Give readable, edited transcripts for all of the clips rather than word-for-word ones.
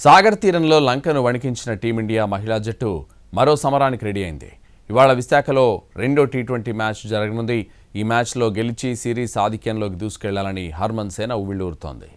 సాగర్ తీరంలో లంకను వణికించిన టీమిండియా మహిళా జట్టు మరో సమరానికి రెడీ అయింది. ఇవాళ విశాఖలో రెండో టీ20 మ్యాచ్ జరగనుంది. ఈ మ్యాచ్లో గెలిచి సిరీస్ ఆధిక్యంలోకి దూసుకెళ్లాలని హర్మన్సేన ఉవ్విళ్లూరుతోంది.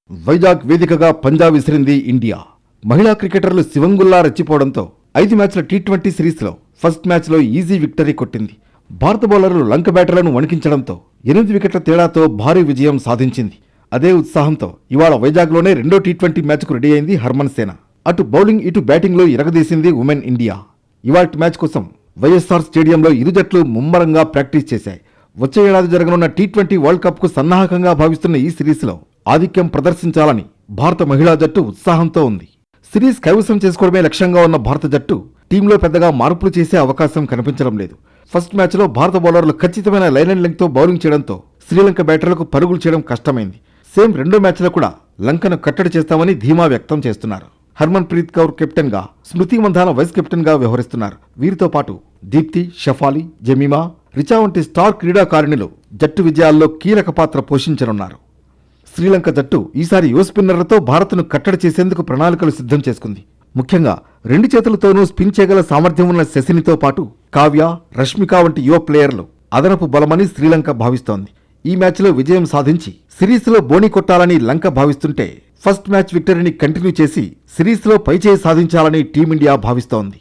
వైజాగ్ వేదికగా పంజాబ్ విసిరింది ఇండియా. మహిళా క్రికెటర్లు శివంగుల్లా రెచ్చిపోవడంతో 5 మ్యాచ్ల టీ20 సిరీస్లో ఫస్ట్ మ్యాచ్లో ఈజీ విక్టరీ కొట్టింది. భారత బౌలర్లు లంక బ్యాటర్లను వణికించడంతో 8 వికెట్ల తేడాతో భారీ విజయం సాధించింది. అదే ఉత్సాహంతో ఇవాళ వైజాగ్లోనే రెండో టీ20 మ్యాచ్కు రెడీ అయింది హర్మన్సేన. అటు బౌలింగ్ ఇటు బ్యాటింగ్లో ఇరగదీసింది ఉమెన్ ఇండియా. ఇవాల్టి మ్యాచ్ కోసం వైఎస్ఆర్ స్టేడియంలో ఇరు జట్లు ముమ్మరంగా ప్రాక్టీస్ చేశాయి. వచ్చే ఏడాది జరగనున్న టీ20 వరల్డ్ కప్కు సన్నాహకంగా భావిస్తున్న ఈ సిరీస్లో ఆధిక్యం ప్రదర్శించాలని భారత మహిళా జట్టు ఉత్సాహంతో ఉంది. సిరీస్ కైవసం చేసుకోవడమే లక్ష్యంగా ఉన్న భారత జట్టు టీంలో పెద్దగా మార్పులు చేసే అవకాశం కనిపించడం లేదు. ఫస్ట్ మ్యాచ్లో భారత బౌలర్లు ఖచ్చితమైన లైన్ అండ్ లెంగ్త్తో బౌలింగ్ చేయడంతో శ్రీలంక బ్యాటర్లకు పరుగులు చేయడం కష్టమైంది. సేమ్ రెండో మ్యాచ్లో కూడా లంకను కట్టడి చేస్తామని ధీమా వ్యక్తం చేస్తున్నారు. హర్మన్ ప్రీత్ కౌర్ కెప్టెన్ గా, స్మృతి మంధాన వైస్ కెప్టెన్ గా వ్యవహరిస్తున్నారు. వీరితో పాటు దీప్తి, షఫాలి, జమీమా, రిచా వంటి స్టార్ క్రీడాకారిణులు జట్టు విజయాల్లో కీలక పాత్ర పోషించనున్నారు. శ్రీలంక జట్టు ఈసారి యువ స్పిన్నర్లతో భారత్ను కట్టడి చేసేందుకు ప్రణాళికలు సిద్ధం చేసుకుంది. ముఖ్యంగా 2 చేతులతోనూ స్పిన్ చేయగల సామర్థ్యం ఉన్న శశినితో పాటు కావ్య, రష్మిక వంటి యువ ప్లేయర్లు అదనపు బలమని శ్రీలంక భావిస్తోంది. ఈ మ్యాచ్లో విజయం సాధించి సిరీస్లో బోణి కొట్టాలని లంక భావిస్తుంటే ఫస్ట్ మ్యాచ్ విక్టరీని కంటిన్యూ చేసి సిరీస్లో పైచేయి సాధించాలని టీమిండియా భావిస్తోంది.